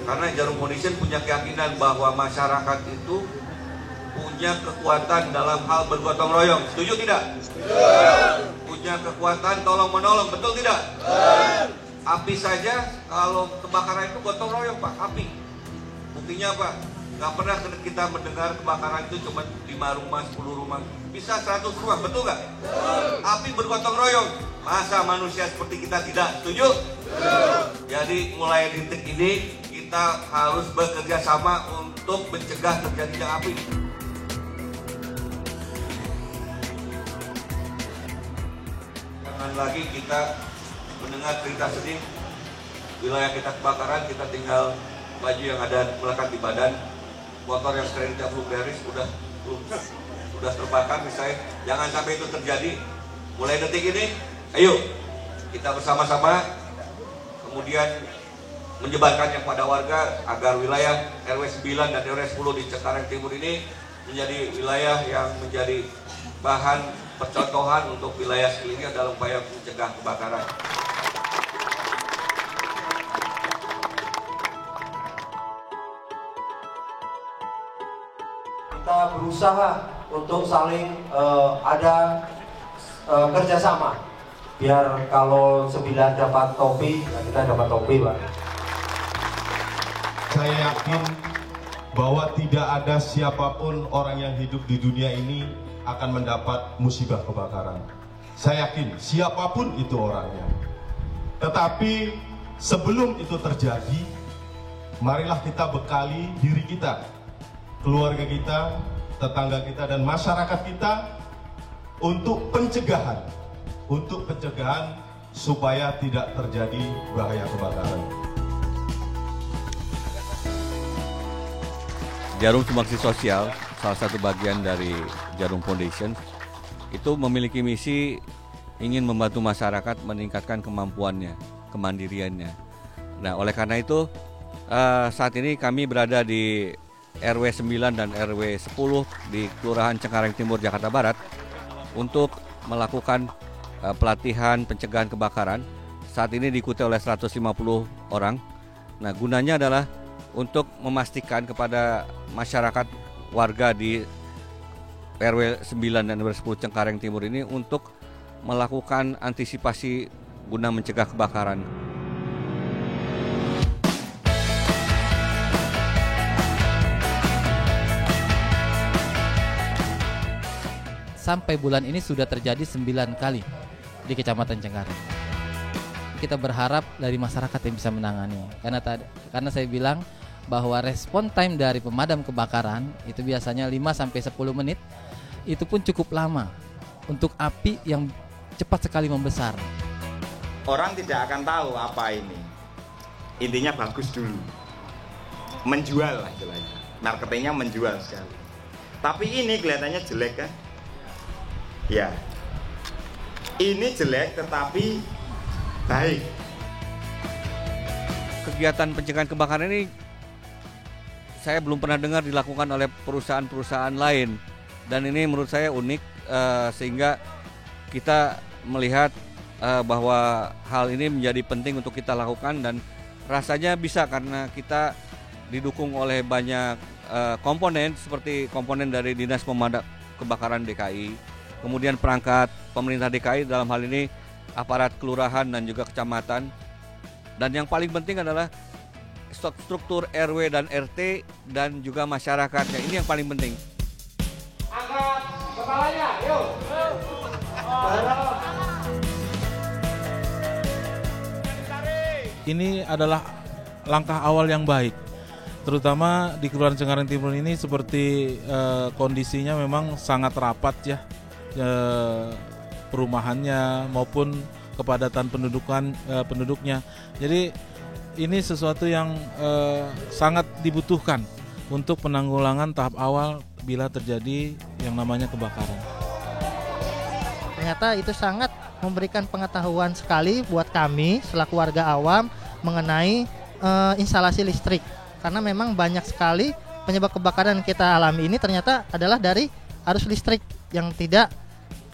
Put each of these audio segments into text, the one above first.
Karena Jarum Foundation punya keyakinan bahwa masyarakat itu punya kekuatan dalam hal bergotong royong. Setuju tidak? Setuju. Punya kekuatan tolong menolong, betul tidak? Betul. Api saja kalau kebakaran itu gotong royong Pak, api. Buktinya apa? Gak pernah kita mendengar kebakaran itu cuma 5 rumah, 10 rumah. Bisa 100 rumah, betul gak? Betul. Api bergotong royong. Masa manusia seperti kita tidak? Setuju? Betul. Jadi mulai detik ini kita harus bekerja sama untuk mencegah terjadinya api. Jangan lagi kita mendengar cerita sedih, wilayah kita kebakaran, kita tinggal baju yang ada melekat di badan, motor yang kreditnya belum beres, sudah terbakar misalnya. Jangan sampai itu terjadi. Mulai detik ini, ayo kita bersama-sama kemudian menyebarkannya kepada warga agar wilayah RW 9 dan RW 10 di Cengkareng Timur ini menjadi wilayah yang menjadi bahan percontohan untuk wilayah sekelilingnya dalam upaya mencegah kebakaran. Kita berusaha untuk saling ada kerjasama, biar kalau 9 dapat topi, ya kita dapat topi, Pak. Saya yakin bahwa tidak ada siapapun orang yang hidup di dunia ini akan mendapat musibah kebakaran. Saya yakin siapapun itu orangnya. Tetapi sebelum itu terjadi, marilah kita bekali diri kita, keluarga kita, tetangga kita, dan masyarakat kita untuk pencegahan supaya tidak terjadi bahaya kebakaran. Jarum Sumbangsi Sosial, salah satu bagian dari Jarum Foundation, itu memiliki misi ingin membantu masyarakat meningkatkan kemampuannya, kemandiriannya. Nah, oleh karena itu saat ini kami berada di RW 9 dan RW 10 di Kelurahan Cengkareng Timur, Jakarta Barat untuk melakukan pelatihan pencegahan kebakaran. Saat ini diikuti oleh 150 orang. Nah, gunanya adalah untuk memastikan kepada masyarakat warga di RW 9 dan RW 10 Cengkareng Timur ini untuk melakukan antisipasi guna mencegah kebakaran. Sampai bulan ini sudah terjadi 9 kali di Kecamatan Cengkareng. Kita berharap dari masyarakat yang bisa menangani. Karena saya bilang bahwa respon time dari pemadam kebakaran itu biasanya 5-10 menit. Itu pun cukup lama untuk api yang cepat sekali membesar. Orang tidak akan tahu apa ini. Intinya bagus dulu. Menjual lah istilahnya. Marketingnya menjual sekali. Tapi ini kelihatannya jelek kan? Ya. Ini jelek tetapi baik. Kegiatan pencegahan kebakaran ini saya belum pernah dengar dilakukan oleh perusahaan-perusahaan lain, dan ini menurut saya unik, sehingga kita melihat bahwa hal ini menjadi penting untuk kita lakukan, dan rasanya bisa karena kita didukung oleh banyak komponen seperti komponen dari Dinas Pemadam Kebakaran DKI, kemudian perangkat pemerintah DKI dalam hal ini aparat kelurahan dan juga kecamatan, dan yang paling penting adalah struktur RW dan RT dan juga masyarakatnya. Ini yang paling penting. Angkat kepalanya, yuk. Ini adalah langkah awal yang baik, terutama di Kelurahan Cengkareng Timur ini seperti kondisinya memang sangat rapat ya, perumahannya maupun kepadatan penduduknya. Jadi ini sesuatu yang sangat dibutuhkan untuk penanggulangan tahap awal bila terjadi yang namanya kebakaran. Ternyata itu sangat memberikan pengetahuan sekali buat kami selaku warga awam mengenai instalasi listrik. Karena memang banyak sekali penyebab kebakaran yang kita alami ini ternyata adalah dari arus listrik yang tidak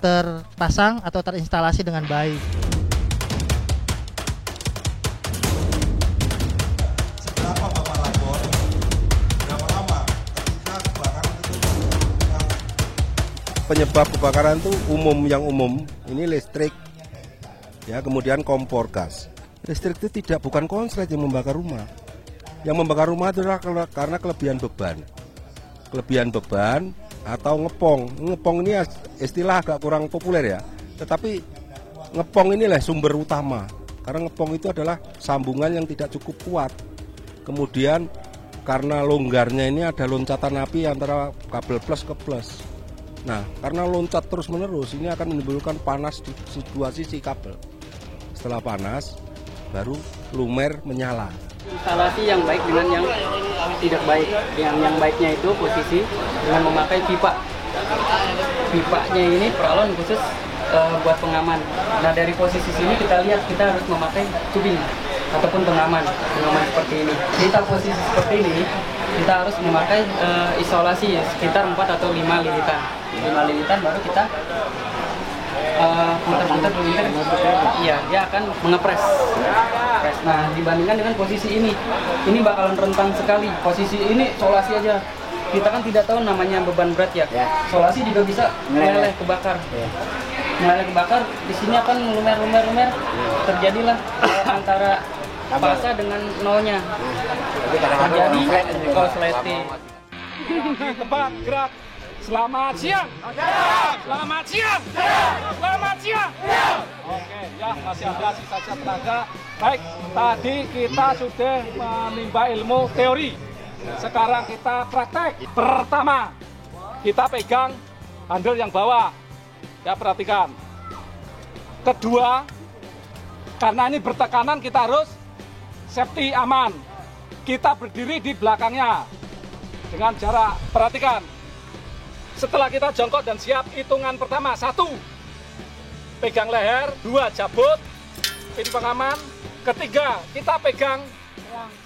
terpasang atau terinstalasi dengan baik. Seberapa Bapak penyebab kebakaran itu yang umum ini listrik, ya, kemudian kompor gas. Listrik itu bukan konslet yang membakar rumah. Yang membakar rumah itu adalah karena kelebihan beban atau ngepong. Ngepong ini istilah agak kurang populer ya, tetapi ngepong inilah sumber utama. Karena ngepong itu adalah sambungan yang tidak cukup kuat. Kemudian karena longgarnya ini ada loncatan api antara kabel plus ke plus. Nah, karena loncat terus menerus ini akan menimbulkan panas di dua sisi kabel. Setelah panas, baru lumer menyala. Instalasi yang baik dengan yang tidak baik. Yang baiknya itu posisi dengan memakai pipa. Pipanya ini peralon khusus buat pengaman. Nah, dari posisi sini kita lihat kita harus memakai tubing ataupun pengaman seperti ini. Kita posisi seperti ini, kita harus memakai isolasi sekitar 4 atau 5 lilitan. 5 lilitan baru kita muter-muter, iya, dia akan mengepres. Nah, dibandingkan dengan posisi ini bakalan rentan sekali. Posisi ini isolasi aja, kita kan tidak tahu namanya beban berat ya. Isolasi juga bisa meleleh kebakar. Meleleh kebakar, di sini akan lumer, terjadilah antara fasa dengan nolnya. Terjadi konsleting. Tempat gerak. Selamat siang. Selamat siang. Selamat siang. Oke, ya, masih ada sisa tenaga. Baik, tadi kita sudah menimba ilmu teori. Sekarang kita praktek. Pertama, kita pegang handle yang bawah. Ya, perhatikan. Kedua, karena ini bertekanan kita harus safety aman. Kita berdiri di belakangnya dengan jarak, perhatikan. Setelah kita jongkok dan siap, hitungan pertama, 1, pegang leher, 2, cabut pin pengaman, 3, kita pegang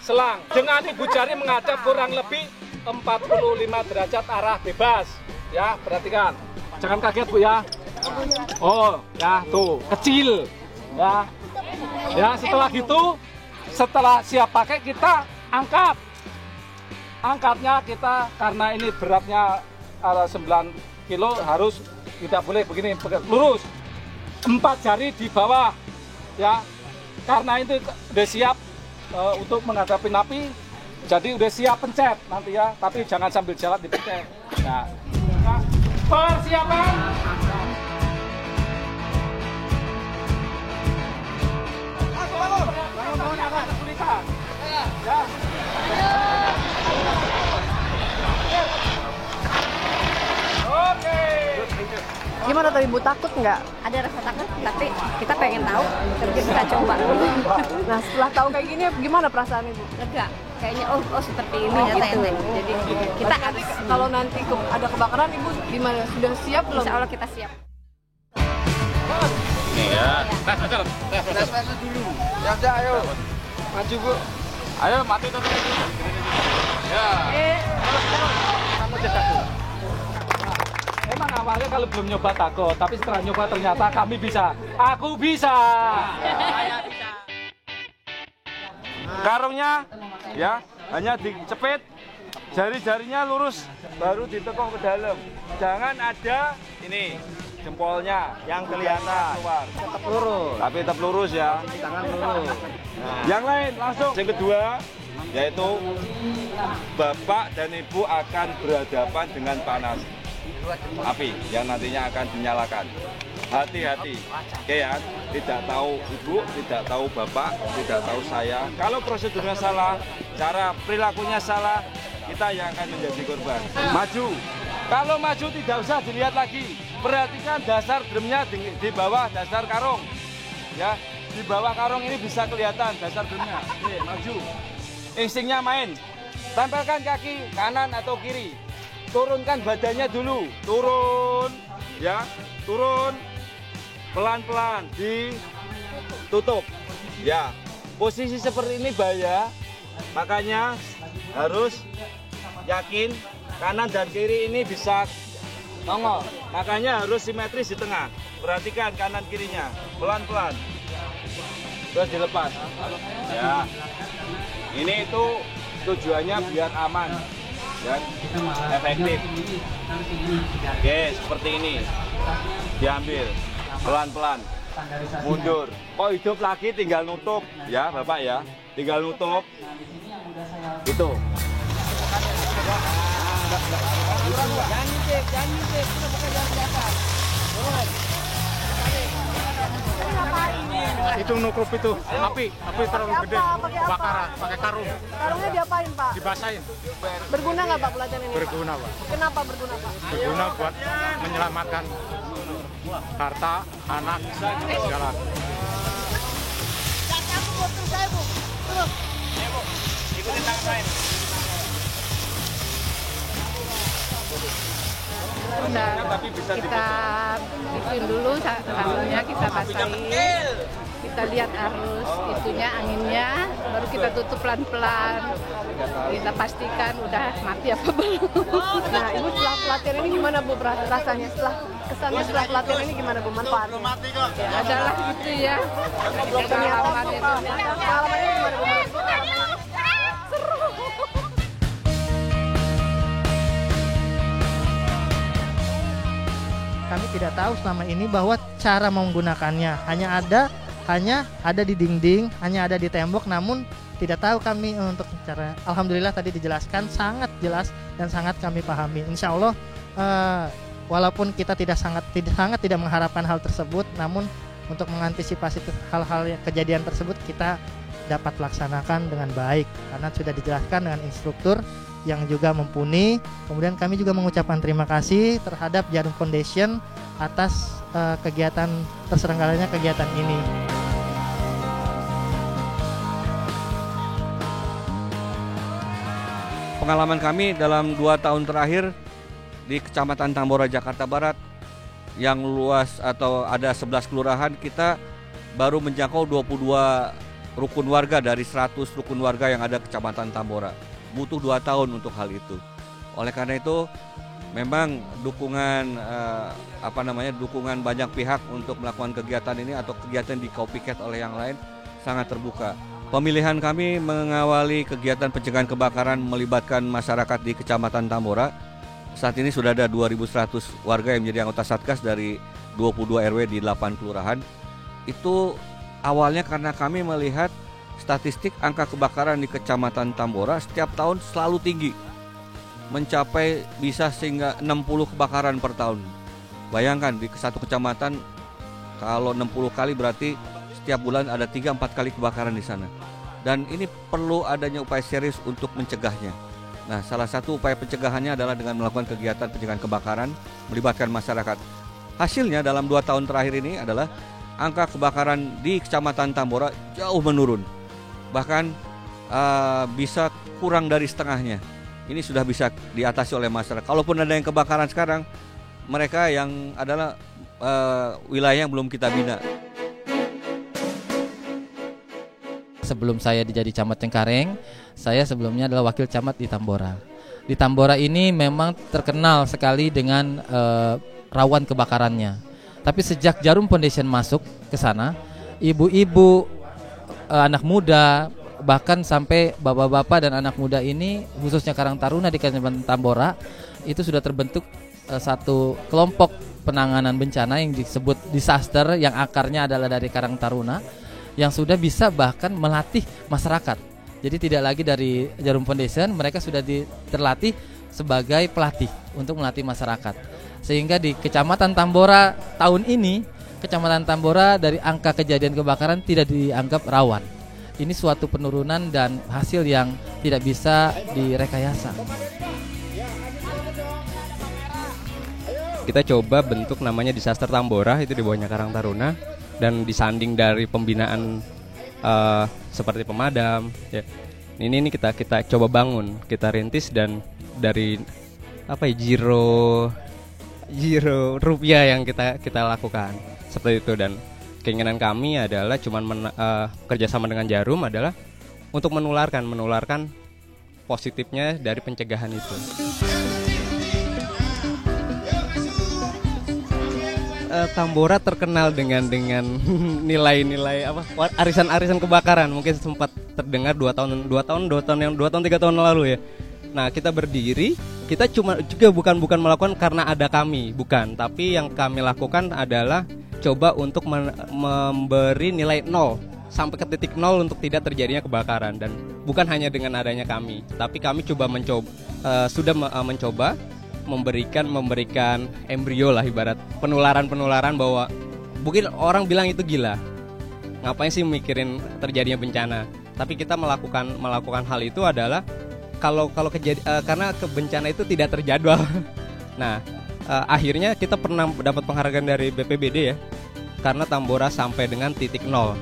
selang dengan ibu jari menghadap kurang lebih 45 derajat arah bebas. Ya, perhatikan, jangan kaget Bu ya. Oh ya, tuh kecil ya. Ya, setelah gitu, setelah siap pakai, kita angkatnya kita, karena ini beratnya 9 kilo, harus tidak boleh begini, lurus, 4 jari di bawah ya, karena itu udah siap untuk menghadapi api, jadi udah siap pencet nanti ya, tapi jangan sambil jalan dipencet. Nah, persiapan. Gimana tadi Bu, takut nggak? Ada rasa takut, tapi kita pengen tahu, tapi kita coba. Nah, setelah tahu kayak gini, gimana perasaan Ibu? Lega, kayaknya oh seperti ini ya gitu. Jadi kita nanti kalau nanti ada kebakaran, Ibu gimana? Sudah siap belum? Insya Allah kita siap. Nih ya, tes dulu. Siap, ayo. Maju Bu. Ayo, mati tutup. Ya. Kamu cetak dulu. Memang awalnya kalau belum nyoba takut, tapi setelah nyoba ternyata kami bisa. Aku bisa. Saya bisa. Karungnya ya hanya dicepit, jari-jarinya lurus, baru ditekuk ke dalam. Jangan ada ini jempolnya yang kelihatan keluar. Tetap lurus. Tapi tetap lurus ya. Tangan lurus. Nah, yang lain langsung. Yang kedua yaitu Bapak dan Ibu akan berhadapan dengan panas api yang nantinya akan dinyalakan. Hati-hati, oke ya, tidak tahu Ibu, tidak tahu Bapak, tidak tahu saya. Kalau prosedurnya salah, cara perilakunya salah, kita yang akan menjadi korban. Maju, kalau maju tidak usah dilihat lagi. Perhatikan dasar drumnya di bawah dasar karung, ya, di bawah karung ini bisa kelihatan dasar drumnya. Oke, maju. Instingnya main, tempelkan kaki kanan atau kiri. Turunkan badannya dulu, turun, ya, turun, pelan-pelan, ditutup, ya. Posisi seperti ini bahaya, makanya harus yakin kanan dan kiri ini bisa nongol, makanya harus simetris di tengah. Perhatikan kanan kirinya, pelan-pelan, terus dilepas, ya. Ini itu tujuannya biar aman. dan efektif. Oke, seperti ini. Diambil pelan-pelan, mundur. Kok hidup lagi tinggal nutup, ya Bapak ya, tinggal nutup. Itu. Itu nukrup itu api terlalu gede, kebakaran pakai karung. Karungnya diapain Pak? Dibasahin. Berguna nggak Pak pelatihan ini? Berguna Pak. Kenapa berguna Pak? Berguna buat menyelamatkan harta anak segala. Ikutin tangan saya. Kita bikin dulu sarungnya, kita basahin, kita lihat arus itunya, anginnya, baru kita tutup pelan-pelan, kita pastikan udah mati apa belum. Nah Ibu setelah pelatihan ini gimana Bu rasanya, kesannya setelah pelatihan ini gimana Bu, manfaatnya? Ya adalah gitu ya. Pengalamannya gimana Bu? seru. Kami tidak tahu selama ini bahwa cara menggunakannya hanya ada di dinding, hanya ada di tembok, namun tidak tahu kami untuk cara. Alhamdulillah tadi dijelaskan sangat jelas dan sangat kami pahami. Insya Allah walaupun kita sangat tidak mengharapkan hal tersebut, namun untuk mengantisipasi hal-hal kejadian tersebut kita dapat laksanakan dengan baik karena sudah dijelaskan dengan instruktur yang juga mumpuni. Kemudian kami juga mengucapkan terima kasih terhadap Jarum Foundation atas kegiatan terselenggaranya kegiatan ini. Pengalaman kami dalam 2 tahun terakhir di Kecamatan Tambora, Jakarta Barat yang luas atau ada 11 kelurahan, kita baru menjangkau 22 rukun warga dari 100 rukun warga yang ada Kecamatan Tambora. Butuh 2 tahun untuk hal itu. Oleh karena itu memang dukungan dukungan banyak pihak untuk melakukan kegiatan ini atau kegiatan di copycat oleh yang lain sangat terbuka. Pemilihan kami mengawali kegiatan pencegahan kebakaran melibatkan masyarakat di Kecamatan Tambora. Saat ini sudah ada 2.100 warga yang menjadi anggota Satgas dari 22 RW di 8 kelurahan. Itu awalnya karena kami melihat statistik angka kebakaran di Kecamatan Tambora setiap tahun selalu tinggi, mencapai bisa sehingga 60 kebakaran per tahun. Bayangkan di satu kecamatan kalau 60 kali berarti setiap bulan ada 3-4 kali kebakaran di sana. Dan ini perlu adanya upaya serius untuk mencegahnya. Nah, salah satu upaya pencegahannya adalah dengan melakukan kegiatan pencegahan kebakaran melibatkan masyarakat. Hasilnya dalam 2 tahun terakhir ini adalah angka kebakaran di Kecamatan Tambora jauh menurun. Bahkan bisa kurang dari setengahnya. Ini sudah bisa diatasi oleh masyarakat. Kalaupun ada yang kebakaran sekarang, mereka yang adalah wilayah yang belum kita bina. Sebelum saya jadi camat Cengkareng, saya sebelumnya adalah wakil camat di Tambora. Di Tambora ini memang terkenal sekali dengan rawan kebakarannya. Tapi sejak Jarum Foundation masuk ke sana, ibu-ibu, anak muda, bahkan sampai bapak-bapak dan anak muda ini, khususnya Karang Taruna di Kecamatan Tambora, itu sudah terbentuk satu kelompok penanganan bencana yang disebut disaster, yang akarnya adalah dari Karang Taruna, yang sudah bisa bahkan melatih masyarakat. Jadi tidak lagi dari Jarum Foundation, mereka sudah terlatih sebagai pelatih untuk melatih masyarakat. Sehingga di Kecamatan Tambora tahun ini, Kecamatan Tambora dari angka kejadian kebakaran tidak dianggap rawan. Ini suatu penurunan dan hasil yang tidak bisa direkayasa. Kita coba bentuk namanya Disaster Tambora, itu di bawahnya Karang Taruna, dan disanding dari pembinaan seperti pemadam. Ya. Ini kita coba bangun, kita rintis, dan dari zero rupiah yang kita lakukan seperti itu. Dan keinginan kami adalah kerjasama dengan Jarum adalah untuk menularkan positifnya dari pencegahan itu. Tambora terkenal dengan nilai-nilai arisan kebakaran. Mungkin sempat terdengar 2 tahun 3 tahun lalu ya. Nah, kita berdiri, kita juga bukan melakukan karena ada kami, bukan. Tapi yang kami lakukan adalah coba untuk memberi nilai 0 sampai ke titik 0 untuk tidak terjadinya kebakaran. Dan bukan hanya dengan adanya kami, tapi kami sudah mencoba memberikan embrio lah, ibarat penularan bahwa mungkin orang bilang itu gila. Ngapain sih mikirin terjadinya bencana? Tapi kita melakukan hal itu adalah karena bencana itu tidak terjadwal. Nah, akhirnya kita pernah dapat penghargaan dari BPBD ya, karena Tambora sampai dengan titik 0.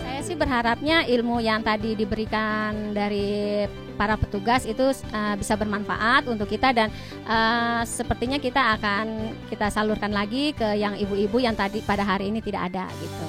Saya sih berharapnya ilmu yang tadi diberikan dari para petugas itu bisa bermanfaat untuk kita, dan sepertinya kita salurkan lagi ke yang ibu-ibu yang tadi pada hari ini tidak ada gitu.